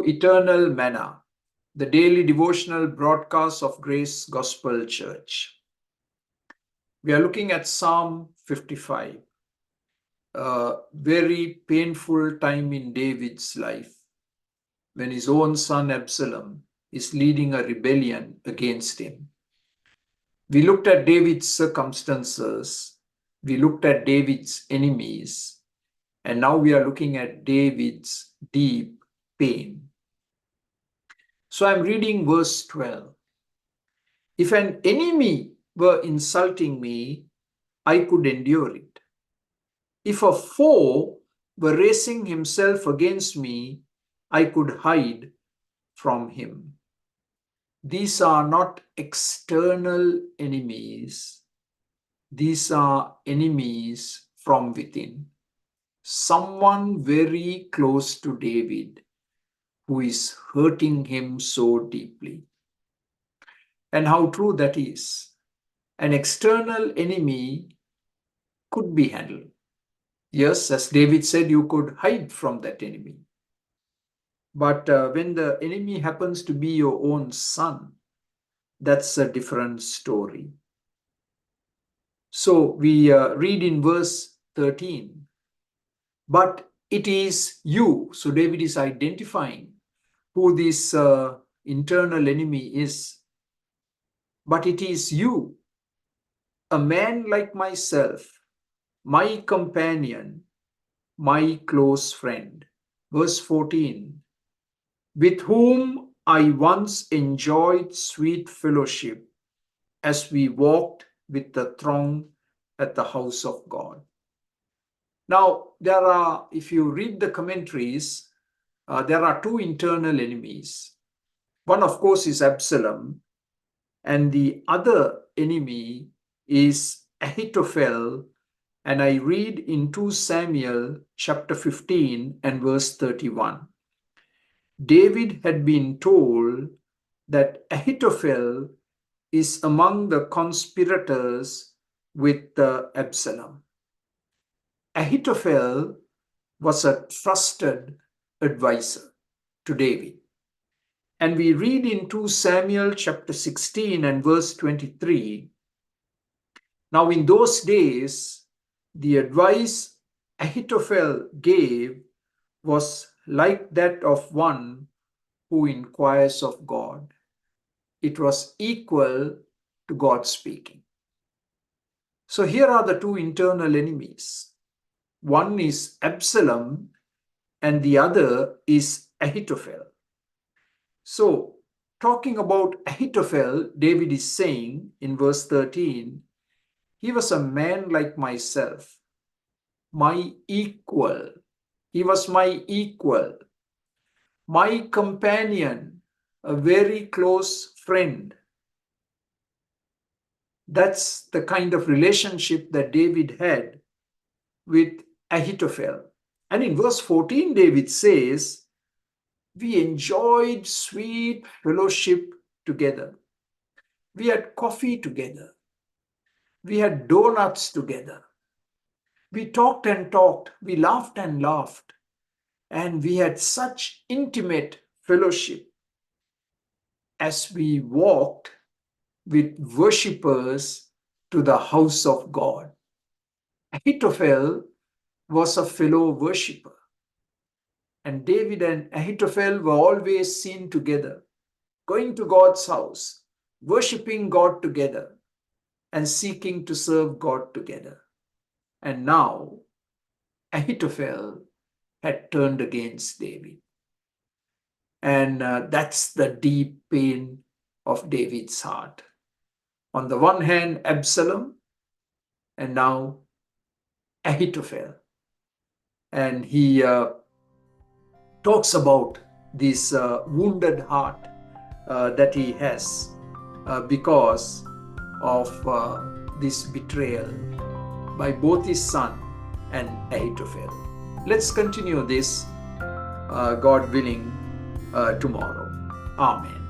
to Eternal Manna, the daily devotional broadcast of Grace Gospel Church. We are looking at Psalm 55, a very painful time in David's life when his own son Absalom is leading a rebellion against him. We looked at David's circumstances, we looked at David's enemies, and now we are looking at David's deep pain. So I'm reading verse 12. If an enemy were insulting me, I could endure it. If a foe were raising himself against me, I could hide from him. These are not external enemies. These are enemies from within. Someone very close to David who is hurting him so deeply. And how true that is. An external enemy could be handled. Yes, as David said, you could hide from that enemy. But when the enemy happens to be your own son, that's a different story. So we read in verse 13, but it is you. So David is identifying who this internal enemy is. But it is you, a man like myself, my companion, my close friend. Verse 14, with whom I once enjoyed sweet fellowship as we walked with the throng at the house of God. Now, there are, if you read the commentaries, there are two internal enemies. One, of course, is Absalom, and the other enemy is Ahithophel. And I read in 2 Samuel chapter 15 and verse 31. David had been told that Ahithophel is among the conspirators with Absalom. Ahithophel was a trusted advisor to David. And we read in 2 Samuel chapter 16 and verse 23, now in those days, the advice Ahithophel gave was like that of one who inquires of God. It was equal to God speaking. So here are the two internal enemies. One is Absalom and the other is Ahithophel. So, talking about Ahithophel, David is saying in verse 13, he was a man like myself, my equal. He was my equal, my companion, a very close friend. That's the kind of relationship that David had with Ahithophel. And in verse 14, David says, we enjoyed sweet fellowship together. We had coffee together. We had donuts together. We talked and talked. We laughed and laughed. And we had such intimate fellowship as we walked with worshippers to the house of God. Ahithophel was a fellow worshipper. And David and Ahithophel were always seen together, going to God's house, worshipping God together, and seeking to serve God together. And now, Ahithophel had turned against David. And that's the deep pain of David's heart. On the one hand, Absalom, and now Ahithophel. And he talks about this wounded heart that he has because of this betrayal by both his son and Ahithophel. Let's continue this, God willing, tomorrow. Amen.